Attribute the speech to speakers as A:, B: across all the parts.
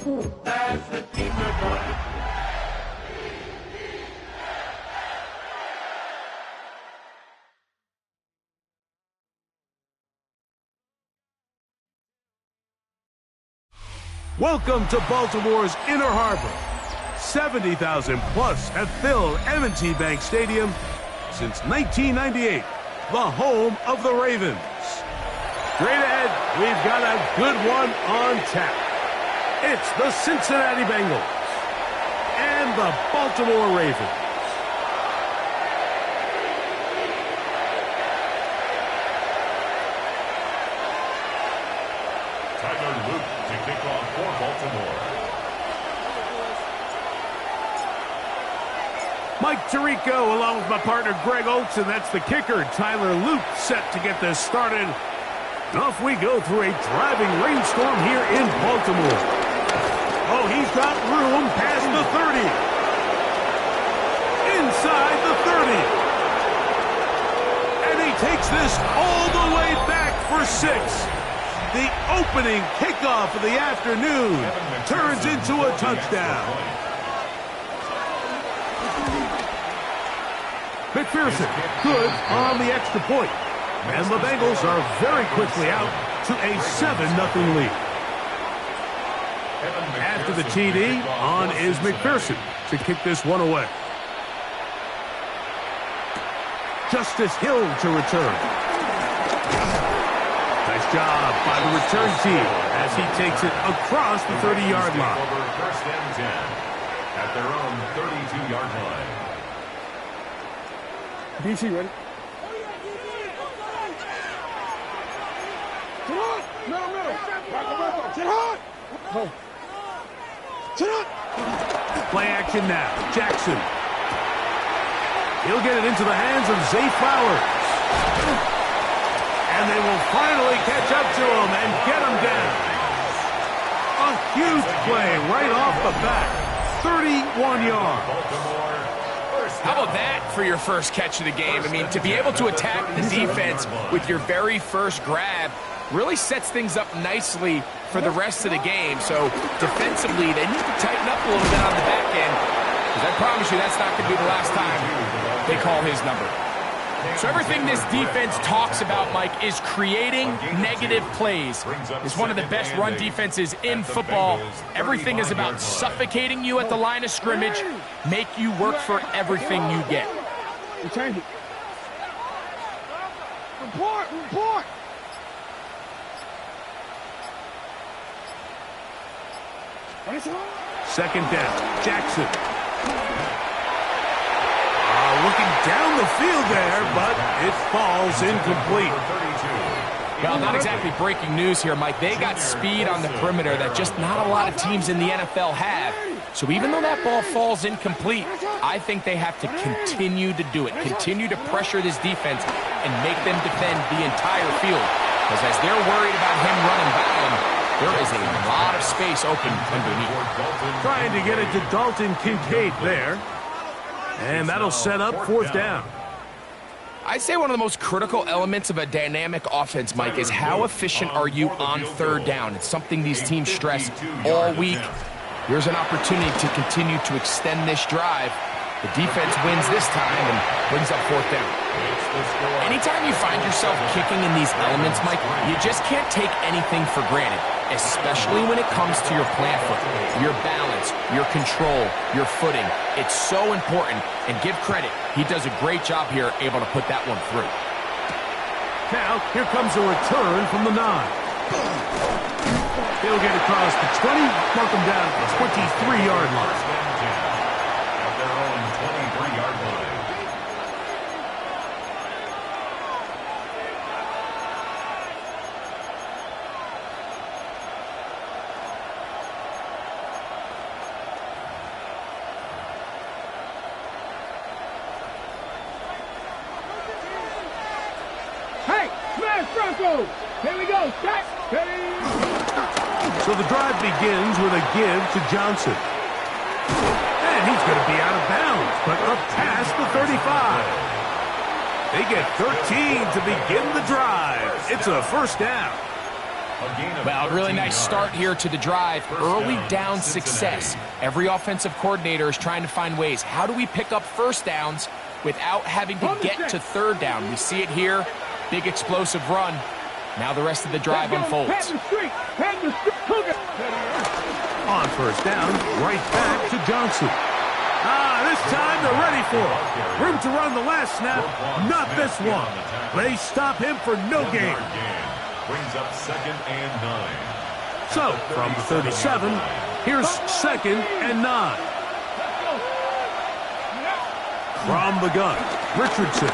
A: That's the team they're going.
B: Welcome to Baltimore's Inner Harbor. 70,000 plus have filled M&T Bank Stadium since 1998, the home of the Ravens. Straight ahead, we've got a good one on tap. It's the Cincinnati Bengals and the Baltimore Ravens.
C: To kick off for Baltimore.
B: Mike Tirico along with my partner Greg Oates, and that's the kicker, Tyler Luke, set to get this started. And off we go through a driving rainstorm here in Baltimore. Oh, he's got room past the 30. Inside the 30. And he takes this all the way back for 6. The opening kickoff of the afternoon turns into a touchdown. McPherson, good on the extra point. And the Bengals are very quickly out to a 7-0 lead. After the TD, on is McPherson to kick this one away. Justice Hill to return. Nice job by the return team as he takes it across the 30-yard line.
C: First and 10 at their own 32-yard line.
D: DC, ready? Sit hard! Middle. Sit hard! Sit hard!
B: Play action now. Jackson. He'll get it into the hands of Zay Flowers. And they will finally catch up to him and get him down. A huge play right off the bat. 31 yards.
E: How about that for your first catch of the game? I mean, to be able to attack the defense with your very first grab really sets things up nicely for the rest of the game. So defensively, they need to tighten up a little bit on the back end, because I promise you that's not going to be the last time they call his number. So everything this defense talks about, Mike, is creating negative plays. It's one of the best run defenses in football. Everything is about suffocating you at the line of scrimmage, make you work for everything you get.
D: Change it. Report!
B: Second down. Jackson. Looking down the field there, but it falls incomplete.
E: Well, not exactly breaking news here, Mike. They got speed on the perimeter that just not a lot of teams in the NFL have. So even though that ball falls incomplete, I think they have to continue to do it, continue to pressure this defense and make them defend the entire field. Because as they're worried about him running bound, there is a lot of space open underneath.
B: Trying to get it to Dalton Kincaid there. And that'll set up fourth down.
E: I'd say one of the most critical elements of a dynamic offense, Mike, is how efficient are you on third down. It's something these teams stress all week. Here's an opportunity to continue to extend this drive. The defense wins this time and brings up fourth down. Anytime you find yourself kicking in these elements, Mike, you just can't take anything for granted, especially when it comes to your plant foot, your balance, your control, your footing. It's so important, and give credit. He does a great job here, able to put that one through.
B: Now, here comes a return from the 9. He'll get across the 20, mark him down at the 23-yard line.
C: At their own 23-yard line.
D: Here we go.
B: So the drive begins with a give to Johnson. And he's going to be out of bounds, but up past the 35. They get 13 to begin the drive. It's a first down.
E: Well, really nice start here to the drive. Early down success. Every offensive coordinator is trying to find ways. How do we pick up first downs without having to get to third down? We see it here. Big explosive run. Now the rest of the drive unfolds.
B: On first down, right back to Johnson. This time they're ready for it. Room to run the last snap, not this one. They stop him for no gain.
C: Brings up 2nd and 9.
B: So, from the 37, here's 2nd and 9. From the gun, Richardson.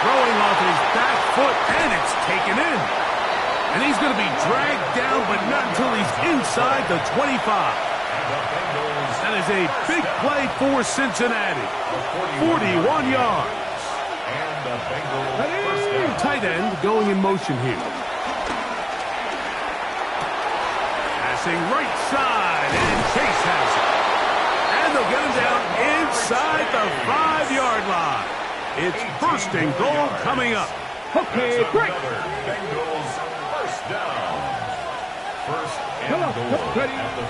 B: Throwing off his back foot, and it's taken in. And he's going to be dragged down, but not until he's inside the 25. That is a big play for Cincinnati. 41 yards.
C: And the Bengals first down.
B: Tight end going in motion here. Passing right side, and Chase has it. And they'll get him down inside the 5-yard line. It's 1st and goal coming up.
D: Okay, break.
C: Bengals first down. 1st and goal.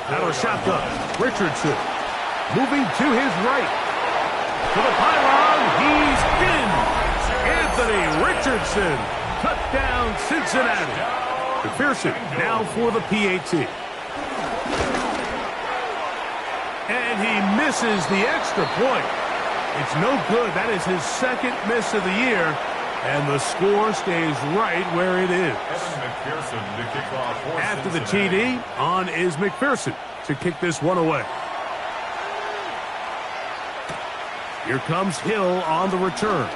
B: That'll shotgun. Richardson moving to his right. To the pylon, he's in. Anthony Richardson. Touchdown, Cincinnati. McPherson now for the PAT. And he misses the extra point. It's no good. That is his 2nd miss of the year. And the score stays right where it is.
C: McPherson to kick off for
B: After the
C: Cincinnati.
B: TD, on is McPherson to kick this one away. Here comes Hill on the return.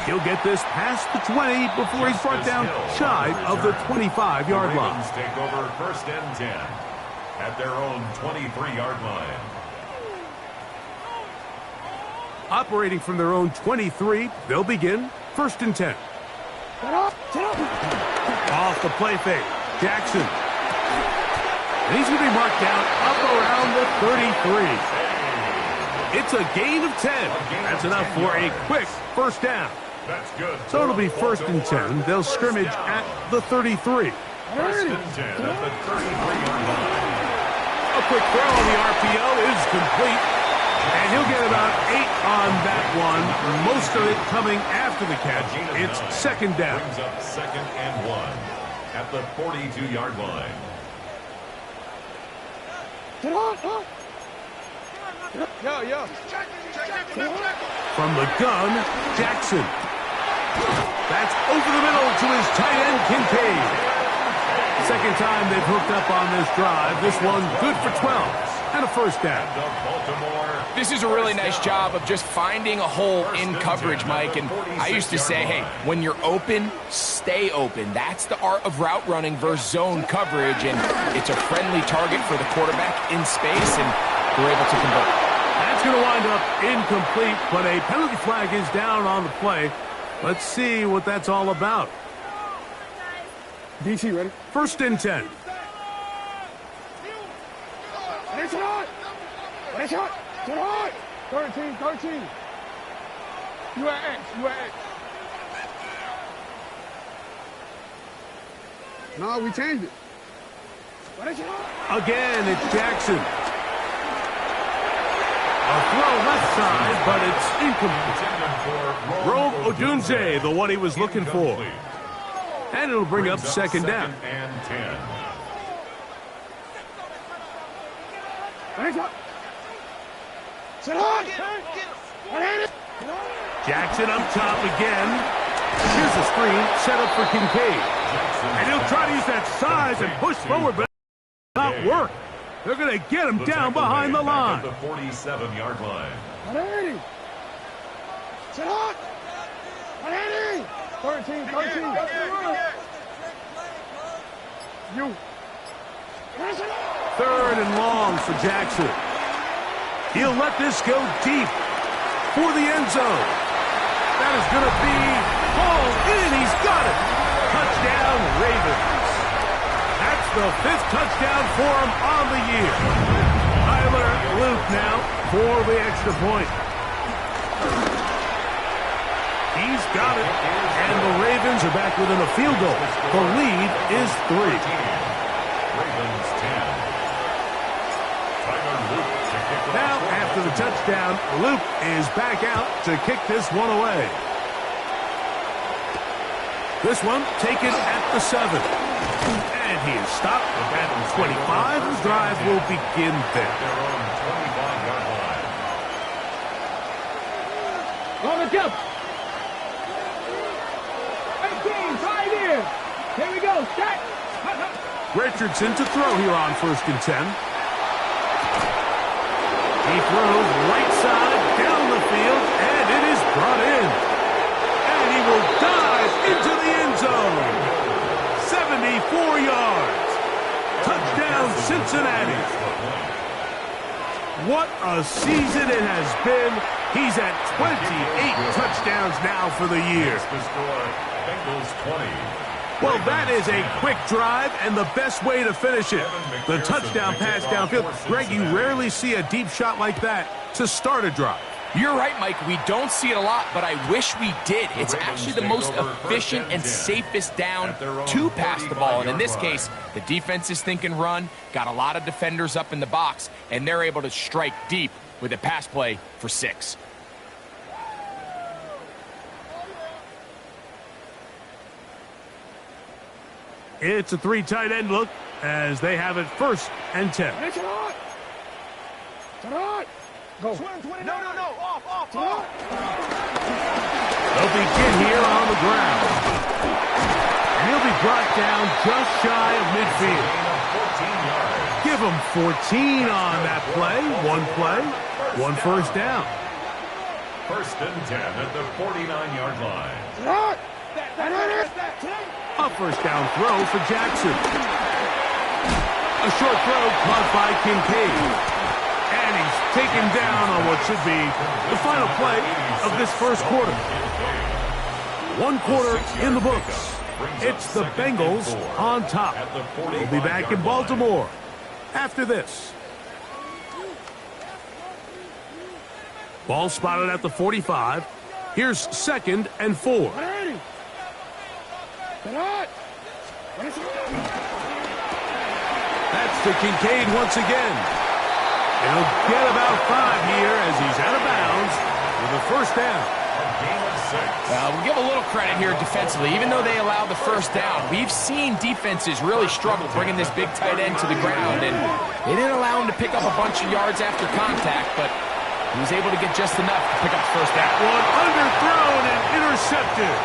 B: He'll get this past the 20 before he's brought down shy of the 25-yard line.
C: Ravens take over 1st and 10 at their own 23-yard line.
B: Operating from their own 23, they'll begin 1st and 10. Off the play fake, Jackson. And he's going to be marked down up around the 33. It's a gain of 10. That's enough for a quick first down.
C: That's good.
B: So it'll be 1st and 10. They'll scrimmage at the 33.
C: 1st and 10 at the 33-yard line.
B: A quick throw on the RPO is complete. And he'll get about 8 on that one. Most of it coming after the catch. It's 2nd down.
C: Brings up 2nd and 1 at the 42-yard line.
B: From the gun, Jackson. That's over the middle to his tight end, Kincaid. 2nd time they've hooked up on this drive. This one good for 12 and a first down.
E: This is a really nice job of just finding a hole in coverage, Mike. And I used to say, hey, when you're open, stay open. That's the art of route running versus zone coverage. And it's a friendly target for the quarterback in space, and they're able to convert.
B: That's going to wind up incomplete, but a penalty flag is down on the play. Let's see what that's all about.
D: DC, ready?
B: 1st and 10.
D: It's hot. 13. You at X. No, we changed it.
B: Again, it's Jackson. A throw left side, but it's incomplete. Rome Odunze, the one he was looking for. And it'll bring up 2nd down.
C: And 10.
B: Jackson up top again. Here's a screen set up for Kincaid. And he'll try to use that size and push forward, but not work. They're going to get him down behind the line.
C: The 47-yard line.
D: 13. You.
B: 3rd and long for Jackson. He'll let this go deep for the end zone. That is going to be hauled in. He's got it. Touchdown, Ravens. That's the 5th touchdown for him on the year. Tyler Luke now for the extra point. He's got it. And the Ravens are back within a field goal. The lead is 3.
C: Ravens 10. Tyler Luke to kick it
B: Now,
C: off.
B: after the touchdown, Luke is back out to kick this one away. This one taken at the 7. And he is stopped at the 25. The drive will begin there.
C: Their own 25-yard line.
D: On the jump. 18, right here. Here we go. Set.
B: Richardson to throw here on 1st and 10. He throws right side down the field, and it is brought in. And he will dive into the end zone. 74 yards. Touchdown, Cincinnati. What a season it has been. He's at 28 touchdowns now for the year.
C: The score, Bengals 20.
B: Well, that is a quick drive and the best way to finish it. The touchdown pass downfield. Greg, you rarely see a deep shot like that to start a drive.
E: You're right, Mike. We don't see it a lot, but I wish we did. It's actually the most efficient and safest down to pass the ball. And in this case, the defense is thinking run, got a lot of defenders up in the box, and they're able to strike deep with a pass play for 6.
B: It's a 3 tight end look as they have it 1st and 10.
D: Go. No. Off.
B: They'll begin here on the ground. And he'll be brought down just shy of midfield.
C: 14 yards.
B: Give him 14 on that play. 1 first down.
C: 1st and 10 at the 49-yard line.
B: A 1st down throw for Jackson. A short throw caught by Kincaid. And he's taken down on what should be the final play of this 1st quarter. 1 quarter in the books. It's the Bengals on top. We'll be back in Baltimore after this. Ball spotted at the 45. Here's 2nd and 4. That's to Kincaid once again. He'll get about 5 here as he's out of bounds with a 1st down.
C: A gain of 6.
E: We'll give a little credit here defensively. Even though they allowed the 1st down, we've seen defenses really struggle bringing this big tight end to the ground, and they didn't allow him to pick up a bunch of yards after contact, but he was able to get just enough to pick up the 1st down.
B: One underthrown and intercepted.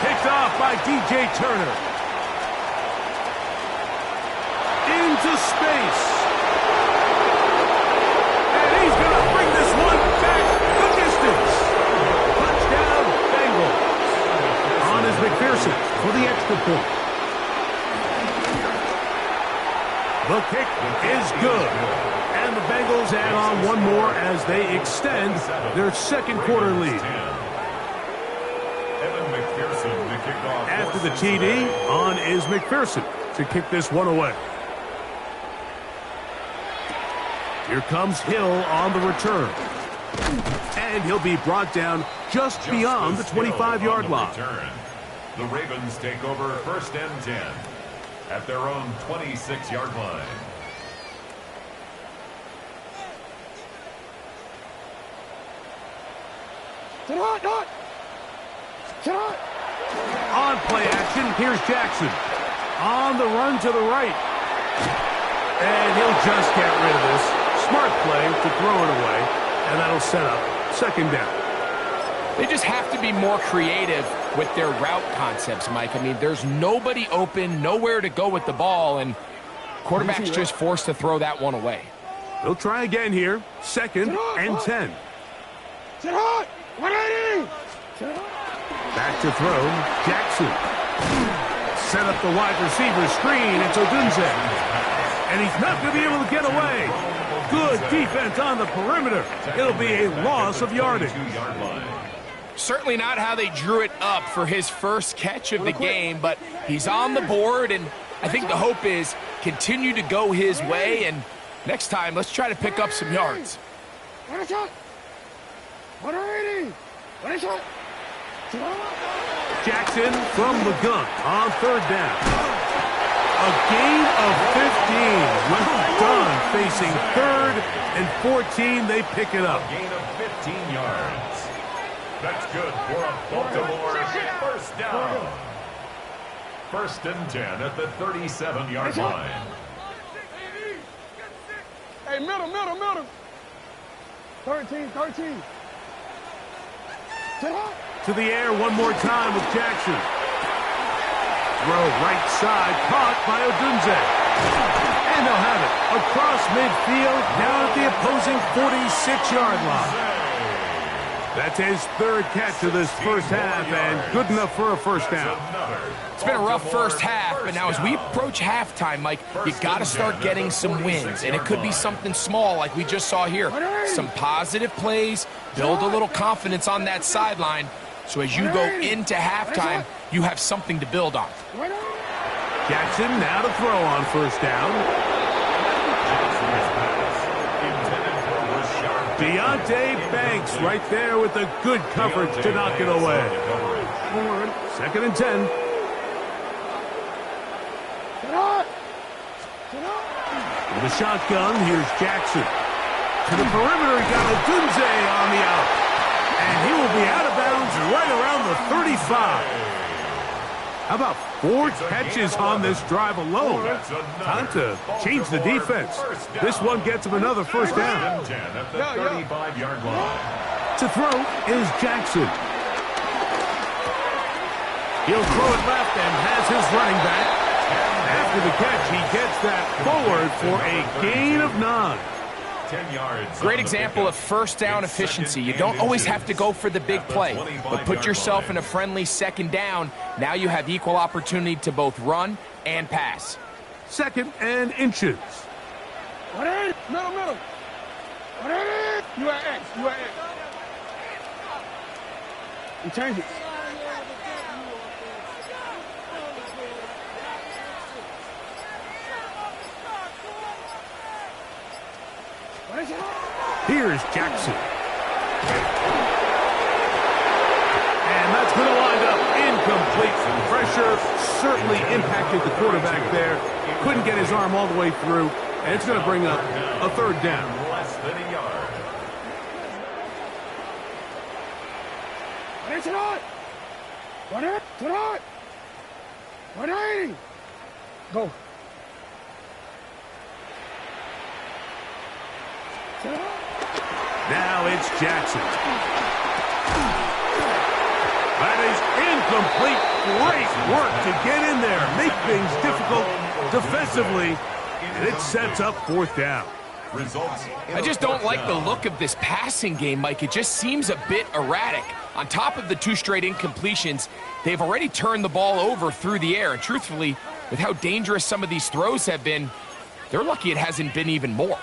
B: Picked off by DJ Turner. Into space. And he's going to bring this one back the distance. Touchdown, Bengals. On is McPherson for the extra point. The kick is good. And the Bengals add on 1 more as they extend their 2nd quarter lead. After the TD, on is McPherson to kick this one away. Here comes Hill on the return. And he'll be brought down just beyond the 25-yard line.
C: The Ravens take over 1st and 10 at their own 26-yard line.
B: On play action, here's Jackson. On the run to the right. And he'll just get rid of this. Smart play to throw it away. And that'll set up 2nd down.
E: They just have to be more creative with their route concepts, Mike. I mean, there's nobody open, nowhere to go with the ball, and quarterback's just forced to throw that one away.
B: They'll try again here. 2nd and 10. Back to throw, Jackson. Set up the wide receiver screen, it's Odunze. And he's not going to be able to get away. Good defense on the perimeter. It'll be a loss of yardage.
E: Certainly not how they drew it up for his first catch of the game, but he's on the board, and I think the hope is continue to go his way, and next time, let's try to pick up some yards.
B: Jackson from the gun on third down. A gain of 15. Well done. Facing third and 14, they pick it up.
C: A gain of 15 yards. That's good for a Baltimore first down. First and 10 at the 37-yard line.
D: Hey, middle. 13.
B: To the air one more time with Jackson. Throw right side, caught by Odunze. And they'll have it across midfield, down at the opposing 46-yard line. That's his third catch of this first half, and good enough for a first down.
E: It's been a rough first half, but now as we approach halftime, Mike, you got to start getting some wins, and it could be something small like we just saw here. Some positive plays, build a little confidence on that sideline, so as you go into halftime, you have something to build on.
B: Jackson now to throw on first down. Deontay Banks right there with the good coverage to knock it away. Second and 10. With a shotgun, here's Jackson. To the perimeter, he got Odunze on the out. And he will be out of bounds right around the 35. How about 4 catches on this drive alone? Time to change the defense. This one gets him another first down.
C: At the 35-yard line.
B: To throw is Jackson. He'll throw it left and has his running back. After the catch, he gets that forward for a gain of 9.
C: 10 yards.
E: Great example of first down efficiency. You don't always have to go for the big play, but put yourself in a friendly second down. Now you have equal opportunity to both run and pass.
B: Second and inches.
D: Middle. You at X. You change it.
B: Here's Jackson. And that's going to wind up incomplete. Pressure certainly impacted the quarterback there. Couldn't get his arm all the way through. And it's going to bring up a third down.
C: Less than a yard.
D: Go.
B: Now it's Jackson. That is incomplete. Great work to get in there, make things difficult defensively, and it sets up fourth down.
C: Results.
E: I just don't like the look of this passing game, Mike. It just seems a bit erratic. On top of the 2 straight incompletions, they've already turned the ball over through the air. And truthfully, with how dangerous some of these throws have been, they're lucky it hasn't been even more.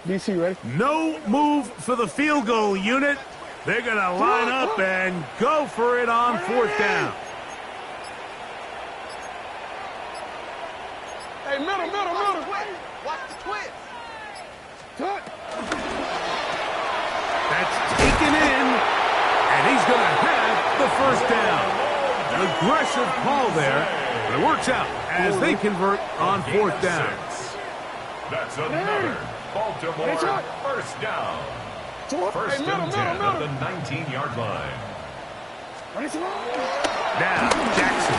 D: DC, ready?
B: No move for the field goal unit. They're going to line up and go for it on fourth down.
D: Hey, middle.
A: Watch the twist.
D: Touch.
B: That's taken in, and he's going to have the first down. An aggressive call there, but it works out as they convert on fourth down.
C: That's another Baltimore first down. First and 10 at the 19-yard line.
B: Now, Jackson.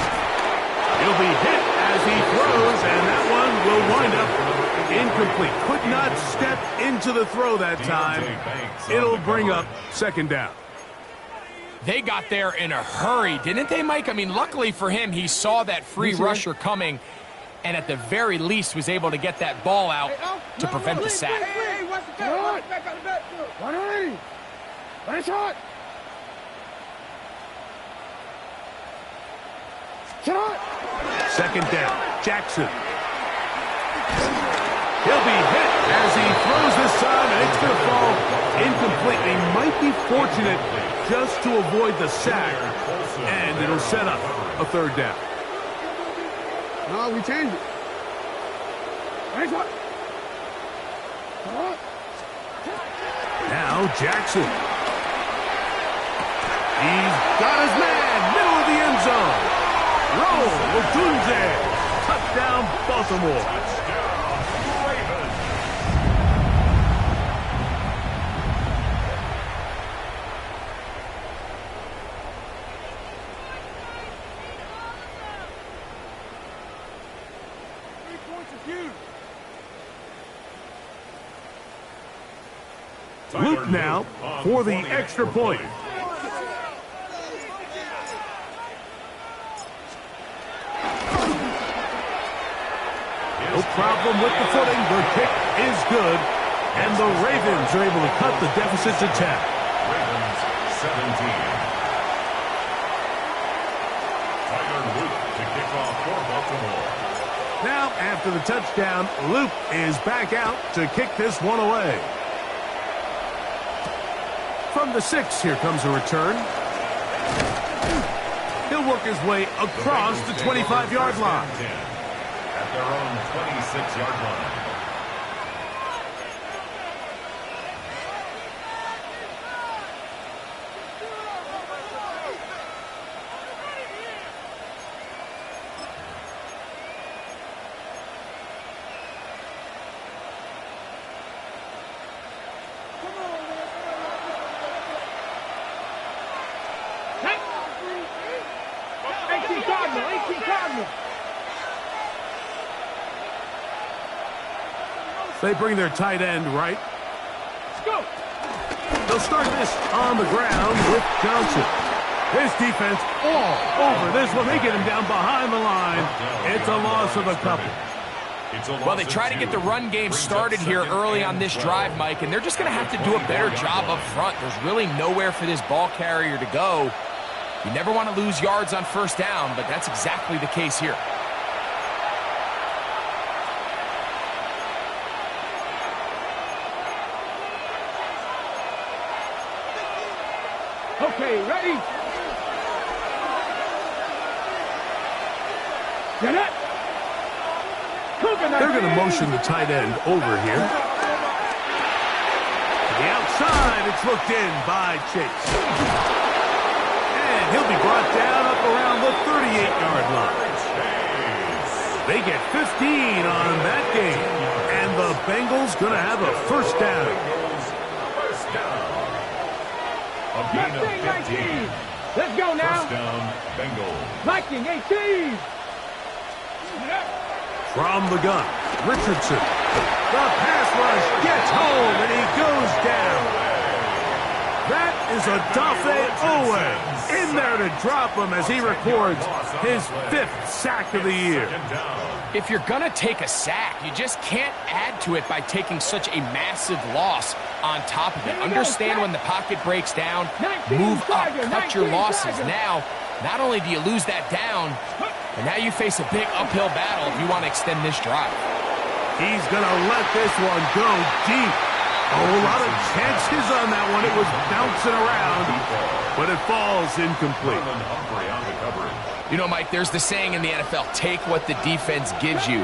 B: He'll be hit as he throws, and that one will wind up incomplete. Could not step into the throw that time. It'll bring up second down.
E: They got there in a hurry, didn't they, Mike? I mean, luckily for him, he saw that free rusher coming, and at the very least was able to get that ball out to prevent the sack.
D: Hey, watch the back. Back on the back. 180. Nice shot.
B: Second down, Jackson. He'll be hit as he throws this time, and it's going to fall incomplete. They might be fortunate just to avoid the sack, and it'll set up a third down.
D: No, we changed it. Nice shot.
B: Now Jackson. He's got his man, middle of the end zone. Roll, Otunze. Touchdown, Baltimore.
C: Touchdown, Ravens.
B: Luke now for the extra point. No problem with the footing. The kick is good. And the Ravens are able to cut the deficit to 10.
C: Ravens 17. Tyler Luke to kick off for Baltimore.
B: Now, after the touchdown, Luke is back out to kick this one away. From the 6, here comes a return. He'll work his way across the 25-yard line.
C: At their own 26-yard line.
B: They bring their tight end right. They'll start this on the ground with Johnson. His defense all over this one. They get him down behind the line. It's a loss of a couple.
E: Well, they try to get the run game started here early on this drive, Mike, and they're just going to have to do a better job up front. There's really nowhere for this ball carrier to go. You never want to lose yards on first down, but that's exactly the case here.
D: Okay, ready? Get it?
B: They're going to motion the tight end over here. To the outside, it's looked in by Chase. And he'll be brought down up around the 38-yard line. They get 15 on that game. And the Bengals going to have a first down.
C: A gain of 15.
D: Let's go now.
C: First down, Bengals.
D: Viking 18.
B: From the gun, Richardson. The pass rush gets home, and he goes down. That is Odafe Owe in there to drop him as he records his 5th sack of the year.
E: If you're going to take a sack, you just can't add to it by taking such a massive loss on top of it. Understand when the pocket breaks down, move up, cut your losses. Now, not only do you lose that down, but now you face a big uphill battle if you want to extend this drive.
B: He's going to let this one go deep. A whole lot of chances on that one. It was bouncing around, but it falls incomplete.
E: You know, Mike, there's the saying in the NFL, take what the defense gives you.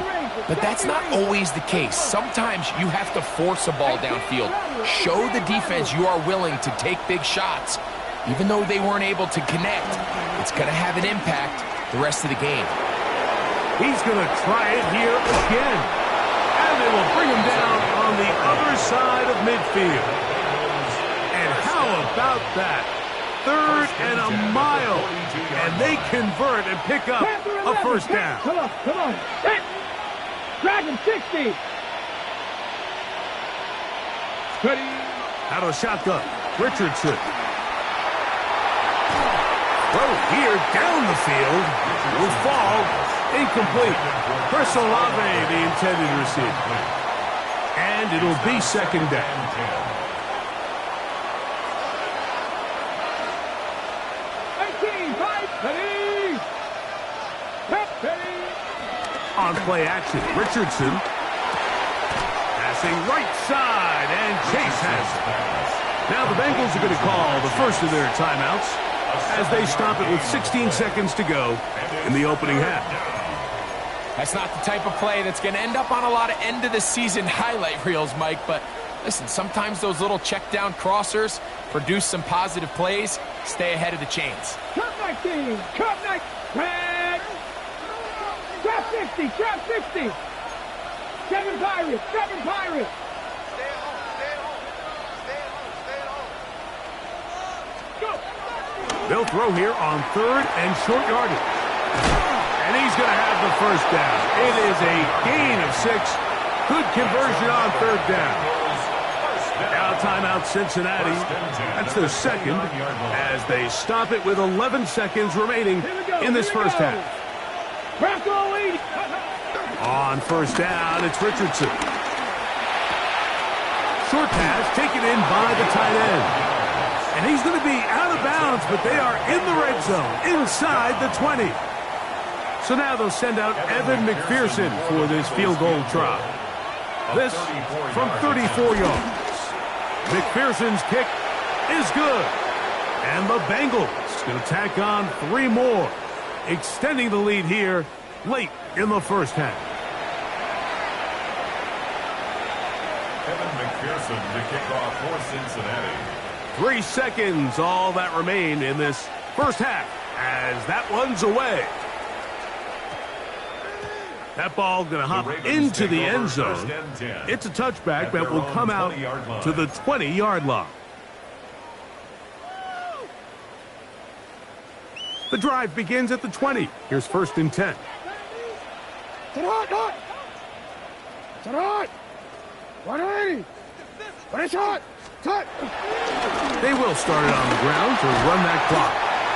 E: But that's not always the case. Sometimes you have to force a ball downfield. Show the defense you are willing to take big shots. Even though they weren't able to connect, it's going to have an impact the rest of the game.
B: He's going to try it here again. And they will bring him down on the other side of midfield. And how about that? 3rd and a mile. And they convert and pick up a first down.
D: Come on, come on. Dragon 60. Ready.
B: Out of the shotgun, Richardson. Throw here down the field. Will fall. Incomplete. Chris Olave, the intended receiver. And it'll be second down. On play action, Richardson. Passing right side, and Chase has it. Now the Bengals are going to call the first of their timeouts as they stop it with 16 seconds to go in the opening half.
E: That's not the type of play that's going to end up on a lot of end-of-the-season highlight reels, Mike, but Listen, sometimes those little check-down crossers produce some positive plays. Stay ahead of the chains.
D: Cut 19! Cut 19! Red! Drop 60! Drop 60! 7 Pirates! 7 Pirates!
A: Stay at home. Stay at home. Stay at home. Stay at home.
D: Go!
B: They'll throw here on 3rd and short yardage. And he's going to have the first down. It is a gain of 6. Good conversion on 3rd down. Now timeout Cincinnati. That's their second as they stop it with 11 seconds remaining in this first half. On 1st down, it's Richardson. Short pass taken in by the tight end. And he's going to be out of bounds, but they are in the red zone, inside the 20. So now they'll send out Evan McPherson for this field goal try. This from 34 yards. McPherson's kick is good. And the Bengals going to tack on 3 more, extending the lead here late in the first half.
C: Evan McPherson to kick off for Cincinnati.
B: 3 seconds, all that remain in this first half as that one's away. That ball going to hop into the end zone. It's a touchback that will come out to the 20-yard line. The drive begins at the 20. Here's 1st and 10.
D: Sit hot! 180! What is hot? Cut!
B: They will start it on the ground to run that clock.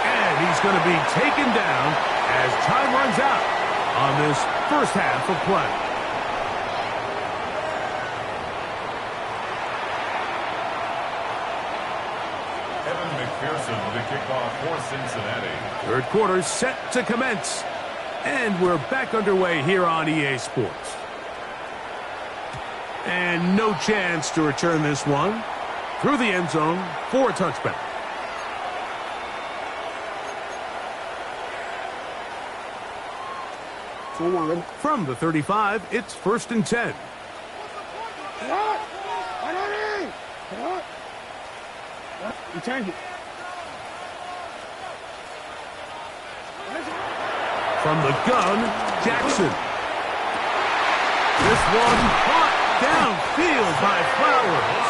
B: And he's going to be taken down as time runs out on this first half of play.
C: Evan McPherson to kick off for Cincinnati.
B: 3rd quarter set to commence. And we're back underway here on EA Sports. And no chance to return this one through the end zone for a touchback. From the 35, it's 1st and 10.
D: You change it.
B: From the gun, Jackson. This one caught downfield by Flowers.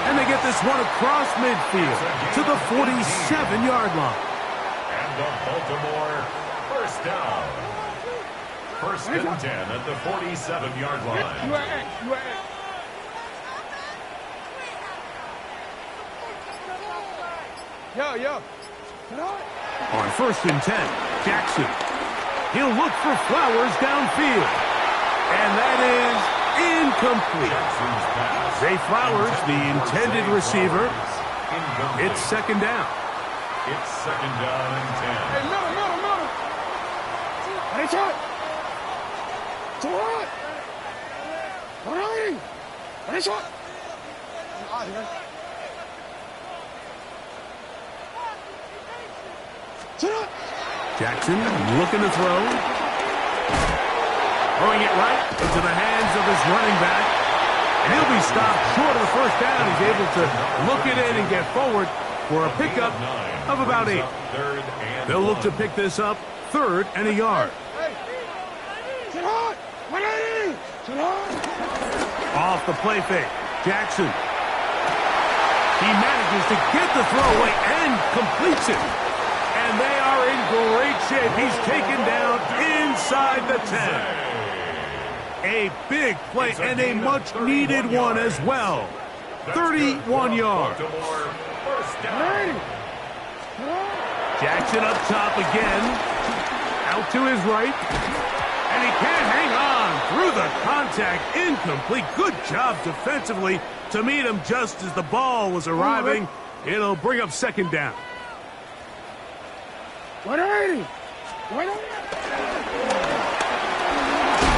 B: And they get this one across midfield to the 47-yard line.
C: And the Baltimore first down. 1st and 10 at the 47-yard line.
D: You are X. Yo.
B: On 1st and 10, Jackson. He'll look for Flowers downfield. And that is incomplete. Zay Flowers, the intended receiver. It's 2nd down.
C: It's 2nd down and 10.
D: Hey, middle. What is hot? So what? 180! What is hot?
B: Jackson looking to throw. Throwing it right into the hands of his running back. And he'll be stopped short of the first down. He's able to look it in and get forward for a pickup of about 8. They'll look to pick this up 3rd and a yard.
D: Sit hot! 180! Sit hot!
B: Off the play fake, Jackson. He manages to get the throw away and completes it. And they are in great shape. He's taken down inside the 10. A big play and a much-needed one as well. 31 yards. Jackson up top again. Out to his right. And he can't hang on through the contact. Incomplete. Good job defensively to meet him just as the ball was arriving. It'll bring up 2nd down.
D: 180!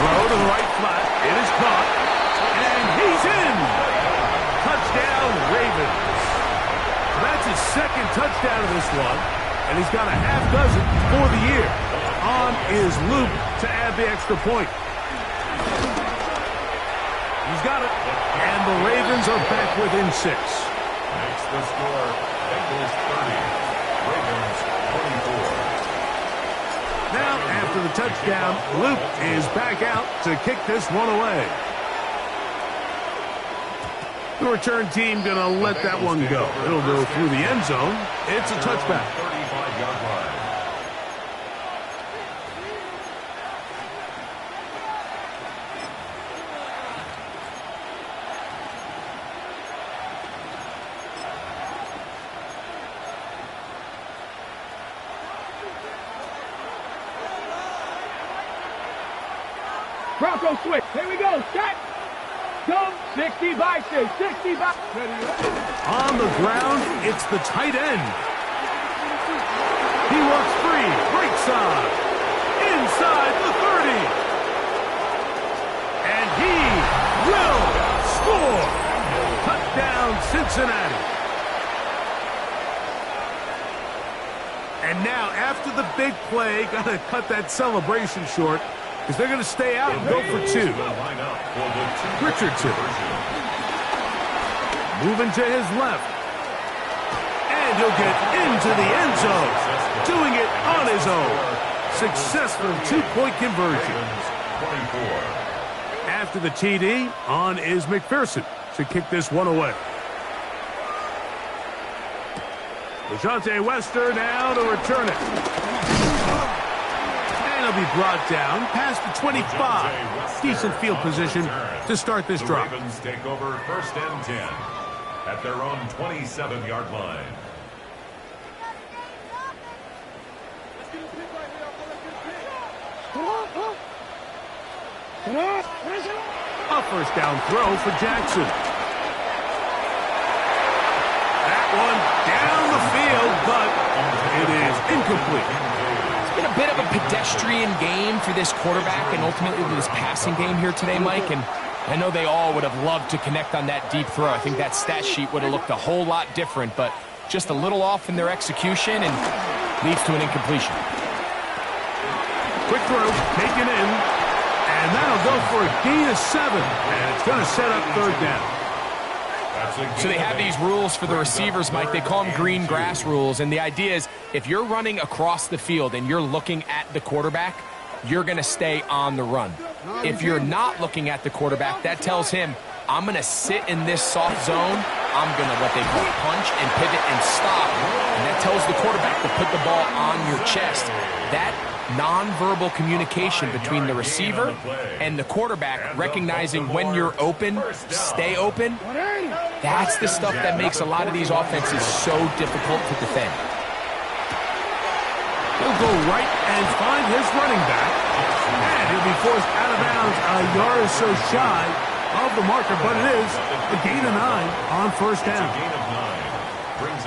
B: Throw to the right flat. It is caught. And he's in. Touchdown, Ravens. That's his 2nd touchdown of this one. And he's got a half dozen for the year. On is Luke to add the extra point. He's got it. And the Ravens are back within 6.
C: Makes the score Bengals 30, Ravens 24.
B: Now, after the touchdown, Luke is back out to kick this one away. The return team going to let that one go. It'll go through the end zone. It's a touchback.
C: 35-yard line.
D: Bronco switch. Here we go. Set. Go. 60 by 6. 60 by.
B: On the ground, it's the tight end. He walks free. Right side. Inside the 30. And he will score. Touchdown, Cincinnati. And now, after the big play, got to cut that celebration short, because they're going to stay out and go for 2. Richardson. Moving to his left. And he'll get into the end zone. Doing it on his own. Successful 2-point conversion. After the TD, on is McPherson to kick this one away. LaJohntay Wester now to return it. He'll be brought down past the 25. Decent field position to start this drive.
C: Ravens take over 1st and 10 at their own 27-yard line.
B: A first down throw for Jackson. That one down the field, but it is incomplete.
E: Been a bit of a pedestrian game for this quarterback and ultimately this passing game here today, Mike, and I know they all would have loved to connect on that deep throw. I think that stat sheet would have looked a whole lot different, but just a little off in their execution and leads to an incompletion.
B: Quick throw, taken in, and that'll go for a gain of 7, and it's going to set up 3rd down.
E: So they have these rules for the receivers, Mike. They call them green grass rules, and the idea is if you're running across the field and you're looking at the quarterback, you're going to stay on the run. If you're not looking at the quarterback, that tells him, I'm going to sit in this soft zone. I'm going to what they call punch and pivot and stop, and that tells the quarterback to put the ball on your chest. That nonverbal communication between the receiver and the quarterback, recognizing when you're open, stay open, that's the stuff that makes a lot of these offenses so difficult to defend.
B: He'll go right and find his running back, and he'll be forced out of bounds a yard or so shy of the marker, but it is a gain of 9 on 1st down.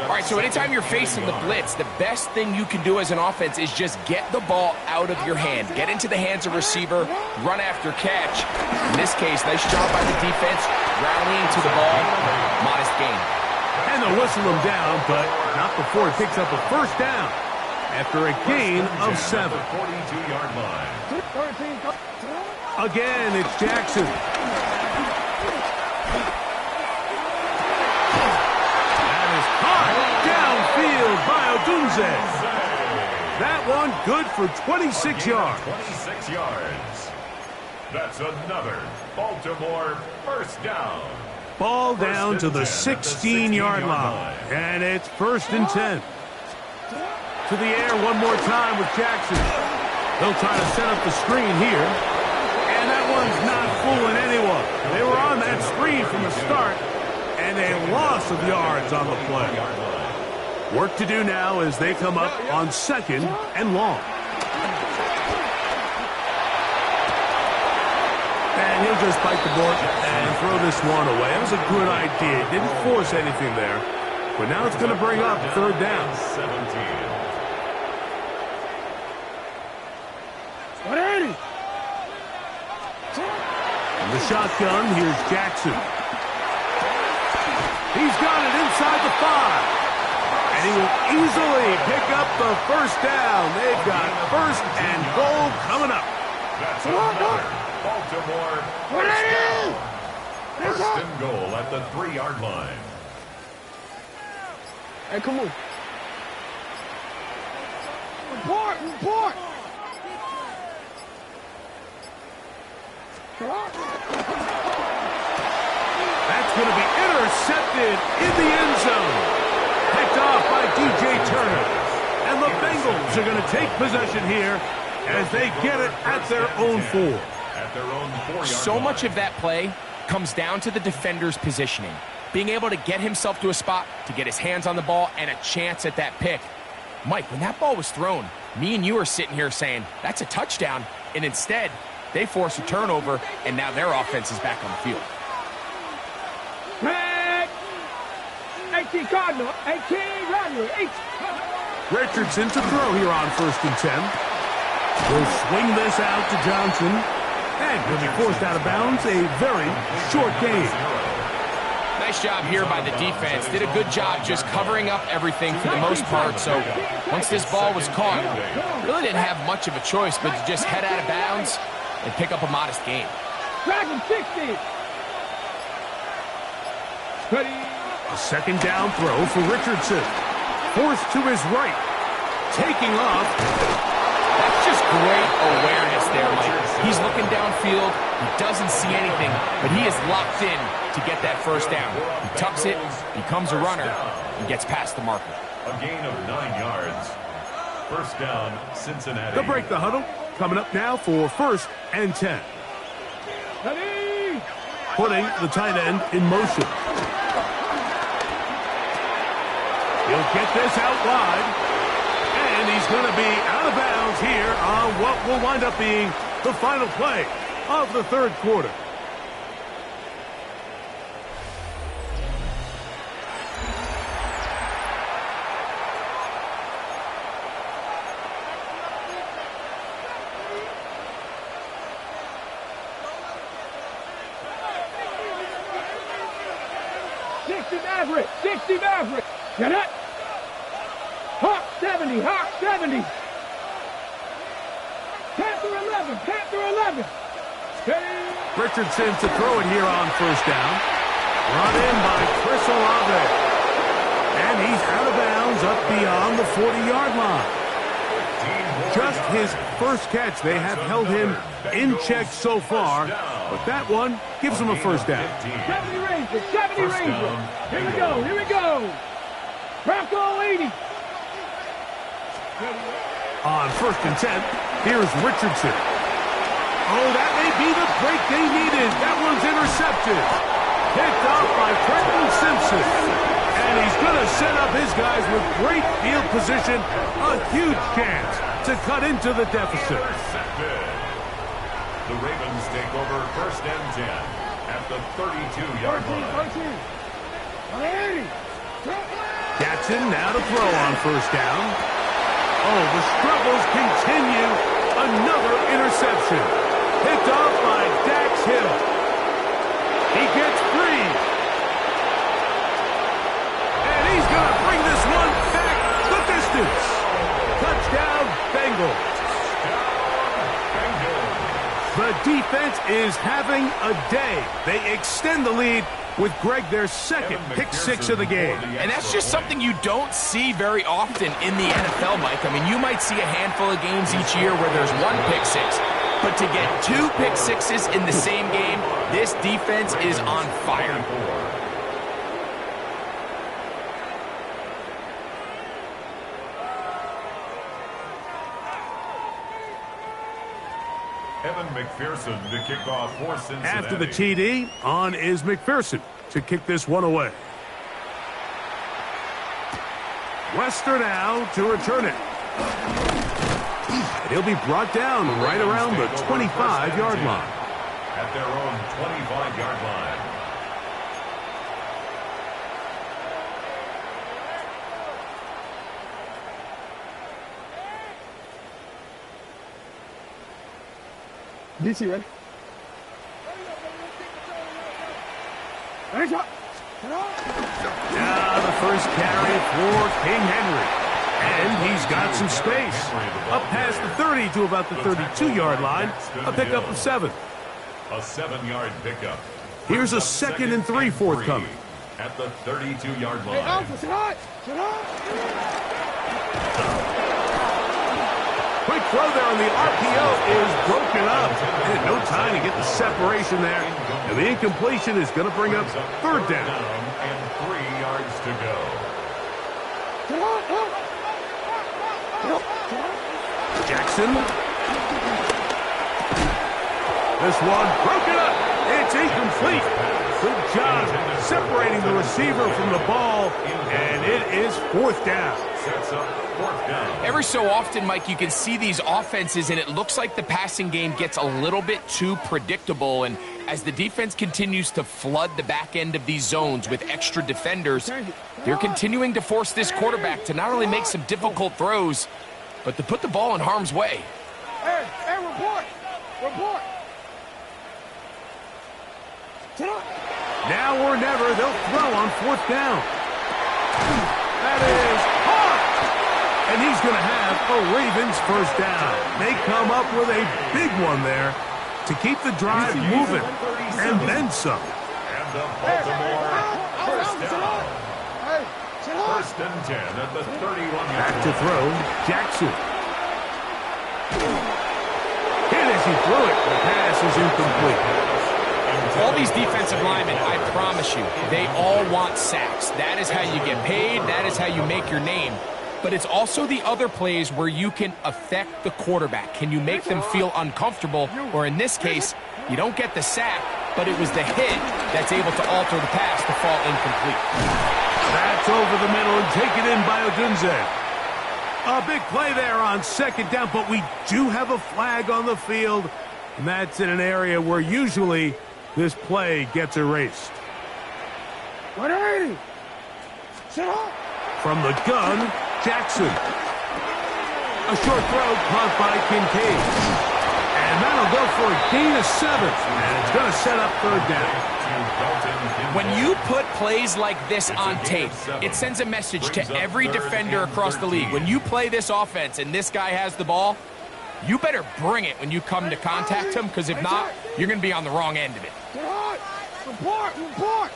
E: All right, so anytime you're facing the blitz, the best thing you can do as an offense is just get the ball out of your hand. Get into the hands of receiver, run after catch. In this case, nice job by the defense, rallying to the ball, modest gain.
B: And they'll whistle him down, but not before he picks up a 1st down after a gain of 7.
C: 42-yard line.
B: Again, it's Jackson. By Odunze. That one good for 26 yards.
C: 26 yards. That's another Baltimore 1st down.
B: Ball down to the 16-yard line. And it's 1st and 10. To the air one more time with Jackson. They'll try to set up the screen here. And that one's not fooling anyone. They were on that screen from the start. And a loss of yards on the play. Work to do now as they come up on 2nd and long. And he'll just bite the bullet and throw this one away. That was a good idea. Didn't force anything there. But now it's going to bring up 3rd down.
C: 17.
B: The shotgun, here's Jackson. He's got it inside the 5. And he will easily pick up the 1st down. They've got 1st and goal coming up.
C: That's another Baltimore 1st down. First and goal at the 3-yard line.
D: Hey, come on. Report.
B: That's going to be intercepted in the end zone. Picked off by DJ Turner. And the Bengals are going to take possession here as they get it at their own 4.
C: At their own 4-yard
E: So
C: line.
E: much of that play comes down to the defender's positioning. Being able to get himself to a spot, to get his hands on the ball, and a chance at that pick. Mike, when that ball was thrown, me and you are sitting here saying, that's a touchdown. And instead, they force a turnover, and now their offense is back on the field.
D: Back. 18 Cardinal. 18 Rodney. 18.
B: Richardson to throw here on 1st and 10. Will swing this out to Johnson. And he'll be forced out of bounds. A very short game.
E: Nice job here by the defense. Did a good job just covering up everything for the most part. So once this ball was caught, really didn't have much of a choice but to just head out of bounds and pick up a modest gain.
D: Dragon 60. Ready.
B: A 2nd down throw for Richardson. Forced to his right. Taking off.
E: That's just great awareness there, Mike. He's looking downfield. He doesn't see anything, but he is locked in to get that 1st down. He tucks it, becomes a runner, and gets past the marker.
C: A gain of 9 yards. 1st down, Cincinnati.
B: They'll break the huddle. Coming up now for 1st and 10.
D: Ready.
B: Putting the tight end in motion. He'll get this out wide. And he's going to be out of bounds here on what will wind up being the final play of the 3rd quarter.
D: Maverick. Get it. Hawk 70. Hawk 70. Panther 11. Panther 11. Steady.
B: Richardson to throw it here on 1st down. Run in by Chris Olave. And he's out of bounds up beyond the 40-yard line. Just his 1st catch. They have held him in check so far, but that one gives him a 1st down.
D: 70 Rangers. 70 Rangers. Here we go. Here we go. Bronco 80.
B: On 1st and 10, here's Richardson. Oh, that may be the break they needed. That one's intercepted. Picked off by Trenton Simpson. And he's going to set up his guys with great field position. A huge chance to cut into the deficit.
C: The Ravens take over 1st and 10 at the 32-yard line.
B: Jackson now to throw on 1st down. Oh, the struggles continue. Another interception. Picked off by Dax Hill. He gets free. And he's going to bring this one back the distance. Touchdown, Bengals. The defense is having a day. They extend the lead with Greg, their 2nd pick-6 of the game.
E: And that's just something you don't see very often in the NFL, Mike. I mean, you might see a handful of games each year where there's 1 pick-6. But to get 2 pick-6s in the same game, this defense is on fire.
C: Evan McPherson to kick off for Cincinnati.
B: After the TD, on is McPherson to kick this one away. Wester now to return it. And he'll be brought down right around the 25-yard line.
C: At their own 25-yard line.
D: DC ready?
B: Now the first carry for King Henry. And he's got some space. Up past the 30 to about the 32-yard line. A pickup of 7.
C: A 7-yard pickup.
B: Here's a 2nd and 3 forthcoming.
C: At the 32-yard line.
D: Hey, Alpha, sit hot. Sit hot.
B: Quick throw there on the RPO is broken up. And no time to get the separation there. And the incompletion is going to bring up 3rd down.
C: And 3 yards to go.
D: Sit hot.
B: Jackson. This one broken up. It's incomplete. Good job separating the receiver from the ball, and it is 4th down.
C: Sets up 4th down.
E: Every so often, Mike, you can see these offenses, and it looks like the passing game gets a little bit too predictable. And as the defense continues to flood the back end of these zones with extra defenders, they're continuing to force this quarterback to not only make some difficult throws, but to put the ball in harm's way.
D: Hey, report. Report. Sit hot.
B: Now or never, they'll throw on 4th down. That is hard. And he's going to have a Ravens 1st down. They come up with a big one there to keep the drive moving. And then some.
C: And the Baltimore 1st down.
D: Hey, sit hot.
C: 1st and 10 at the 31-yard
B: Back to
C: line.
B: throw, Jackson. Hit as he threw it. The pass is incomplete.
E: All these defensive linemen, I promise you, they all want sacks. That is how you get paid. That is how you make your name. But it's also the other plays where you can affect the quarterback. Can you make them feel uncomfortable? Or in this case, you don't get the sack, but it was the hit that's able to alter the pass to fall incomplete.
B: That's over the middle and taken in by Odunze. A big play there on 2nd down, but we do have a flag on the field. And that's in an area where usually this play gets erased.
D: 180. Sit hot.
B: From the gun, Jackson. A short throw caught by Kincaid. And that'll go for a gain of 7. And it's going to set up 3rd down.
E: When you put plays like this on tape, it sends a message to every defender across the league. When you play this offense and this guy has the ball, you better bring it when you come to contact him, because if not, you're going to be on the wrong end of it.
D: Sit hot. Report. Report.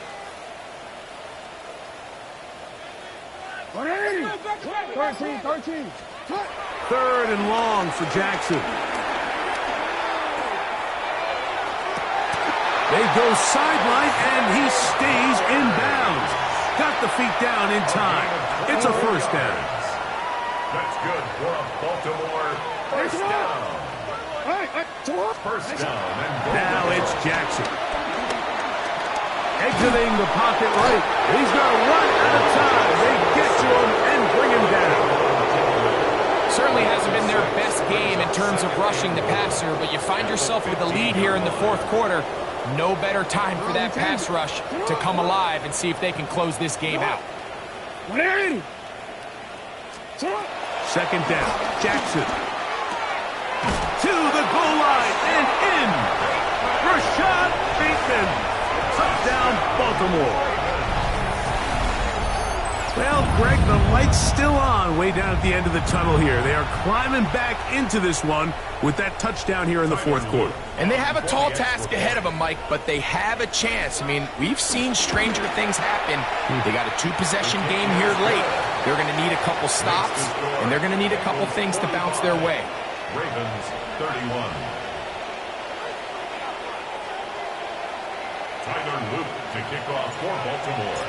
D: 180. 13.
B: 3rd and long for Jackson. They go sideline, and he stays in bounds. Got the feet down in time. It's a 1st down.
C: That's good for a Baltimore 1st down. First down and
B: Now it's Jackson. Exiting the pocket right. He's going to run out of time. They get to him and bring him down.
E: Certainly hasn't been their best game in terms of rushing the passer, but you find yourself with a lead here in the 4th quarter. No better time for that pass rush to come alive and see if they can close this game out.
D: 180.
B: 2nd down. Jackson. To the goal line and in. Rashad Bateman. Touchdown, Baltimore. Well, Greg, the light's still on way down at the end of the tunnel here. They are climbing back into this one with that touchdown here in the 4th quarter.
E: And they have a tall task ahead of them, Mike, but they have a chance. I mean, we've seen stranger things happen. They got a 2-possession game here late. They're going to need a couple stops, and they're going to need a couple things to bounce their way.
C: Ravens 31. Tyler Luke to kick off for Baltimore.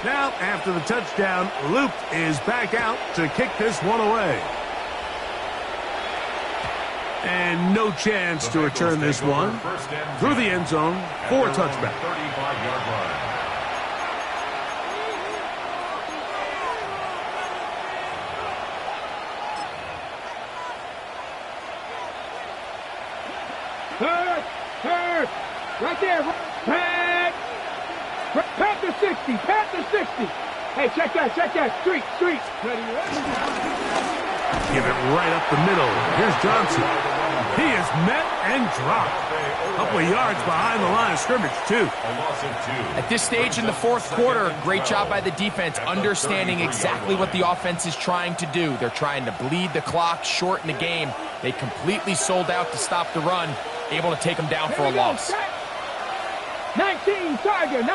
B: Now, after the touchdown, Luke is back out to kick this one away. And no chance to return this one through the end zone for a touchback.
C: 35-yard line.
D: Third. Right there. Pat the 60. Pat the 60. Hey, check that. Street. Ready?
B: Give it right up the middle. Here's Johnson. He is met and dropped. A couple of yards behind the line of scrimmage, too.
C: A loss of 2.
E: At this stage in the 4th quarter, great job by the defense, understanding exactly what the offense is trying to do. They're trying to bleed the clock, shorten the game. They completely sold out to stop the run, able to take them down for a loss.
D: 19, Tiger, 19.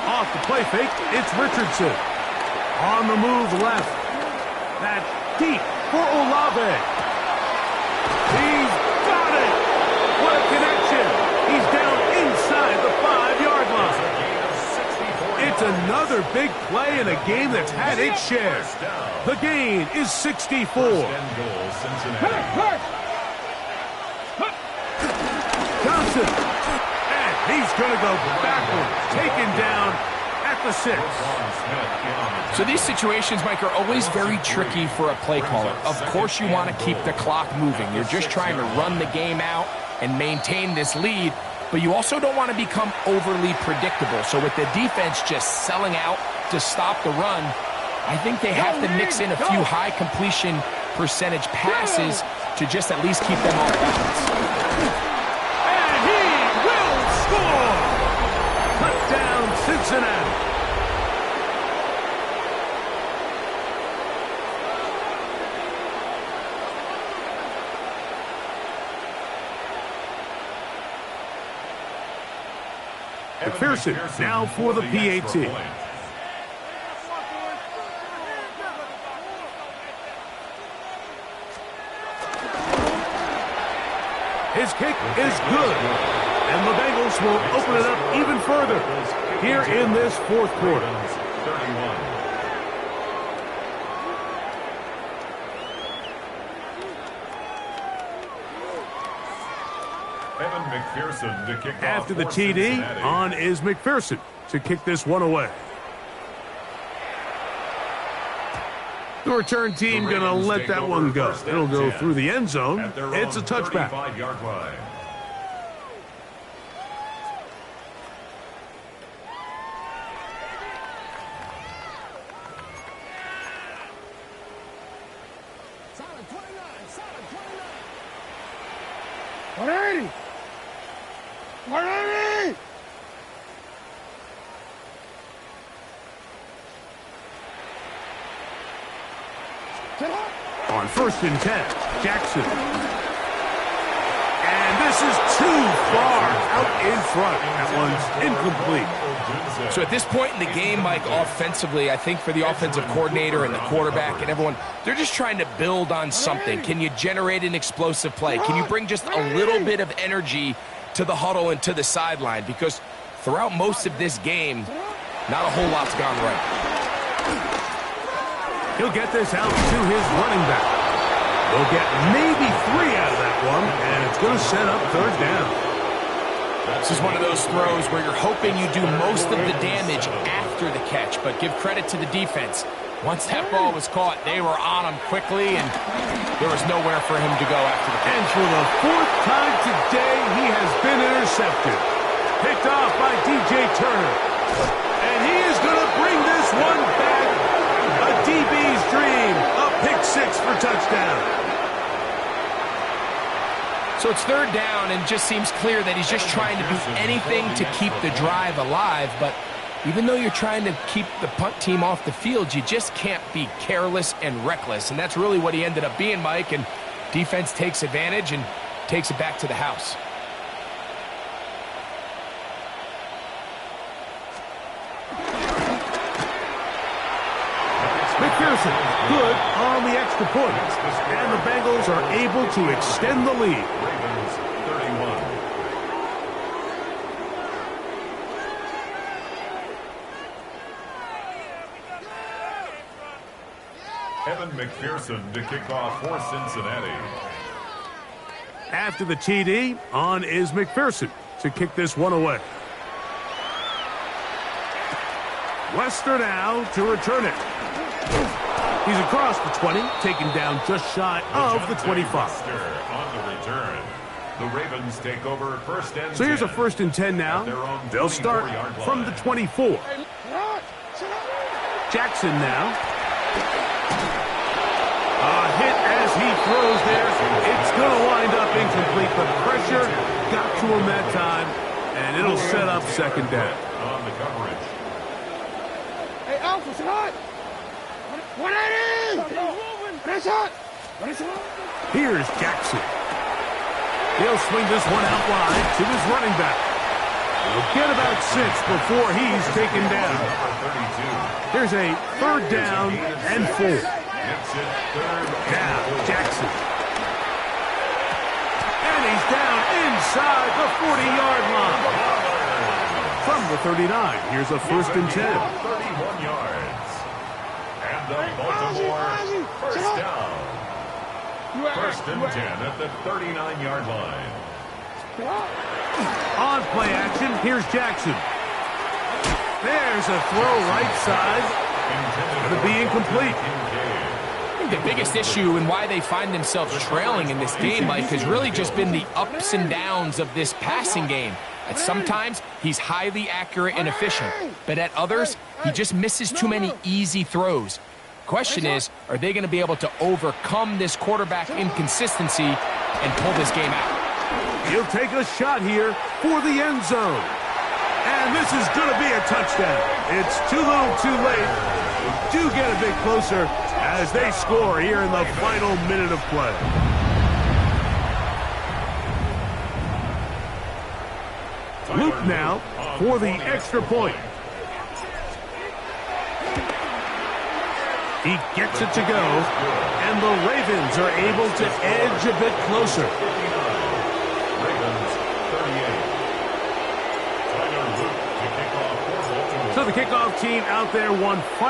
B: Off the play fake, it's Richardson. On the move left. That's deep for Olave. He's got it. What a connection. He's down inside the 5-yard line. It's another big play in a game that's had its share. The gain is 64. Johnson. And he's going to go backwards. Taken down at the 6.
E: So these situations, Mike, are always very tricky for a play caller. Of course you want to keep the clock moving. You're just trying to run the game out and maintain this lead, but you also don't want to become overly predictable. So with the defense just selling out to stop the run, I think they have to mix in a few high completion percentage passes to just at least keep them off balance.
B: And he will score! Touchdown, Cincinnati. McPherson now for the PAT. His kick is good. And the Bengals will open it up even further here in this fourth quarter.
C: 31. Evan McPherson to kick
B: After
C: off
B: the
C: for
B: TD,
C: Cincinnati.
B: on is McPherson to kick this one away. The return team going to let that one go. It'll go through the end zone. It's a touchback.
C: 35-yard line.
D: Solid 29, solid 29. 180. 180.
B: On 1st and 10, Jackson. And this is too far out in front. That one's incomplete.
E: So at this point in the game, Mike, offensively, I think for the offensive coordinator and the quarterback and everyone, they're just trying to build on something. Can you generate an explosive play? Can you bring just a little bit of energy to the huddle and to the sideline? Because throughout most of this game, not a whole lot's gone right.
B: He'll get this out to his running back. They'll get maybe 3 out of that one, and it's going to set up 3rd down.
E: This is one of those throws where you're hoping you do most of the damage after the catch, but give credit to the defense. Once that ball was caught, they were on him quickly, and there was nowhere for him to go after the catch.
B: And for the 4th time today, he has been intercepted. Picked off by DJ Turner. And he is going to bring this one back. A DB's dream. A pick 6 for touchdown.
E: So it's 3rd down, and just seems clear that he's just trying to do anything to keep the drive alive. But even though you're trying to keep the punt team off the field, you just can't be careless and reckless. And that's really what he ended up being, Mike. And defense takes advantage and takes it back to the house.
B: McPherson, good on the extra point. And the Bengals are able to extend the lead.
C: Ravens 31. Evan McPherson to kick off for Cincinnati.
B: After the TD, on is McPherson to kick this one away. Lester now to return it. He's across the 20, taken down just shy of the 25.
C: On the return. The Ravens take over 1st and 10.
B: So here's a 1st and 10 now. They'll start from the 24. Jackson now. A hit as he throws there. It's going to wind up incomplete, but pressure got to him that time, and it'll set up 2nd down.
C: On the coverage.
D: Hey, Alpha, it's hot. 180. That's hot.
B: Here's Jackson. He'll swing this one out wide to his running back. He'll get about 6 before he's taken down. Here's a 3rd down and 4. Now, Jackson. And he's down inside the 40-yard line. From the 39, here's a 1st and 10.
C: 31 yards. And the Baltimore first down. 1st and 10 at the 39-yard line.
B: On play action, here's Jackson. There's a throw right side. Going to be incomplete.
E: I think the biggest issue and why they find themselves trailing in this game, Mike, has really just been the ups and downs of this passing game. At sometimes, he's highly accurate and efficient, but at others, he just misses too many easy throws. Question is, are they going to be able to overcome this quarterback inconsistency and pull this game out?
B: He'll take a shot here for the end zone. And this is going to be a touchdown. It's too little too late. They do get a bit closer as they score here in the final minute of play. Luke now for the extra point. He gets it to go, and the Ravens are able to edge a bit closer. So the kickoff team out there won 5.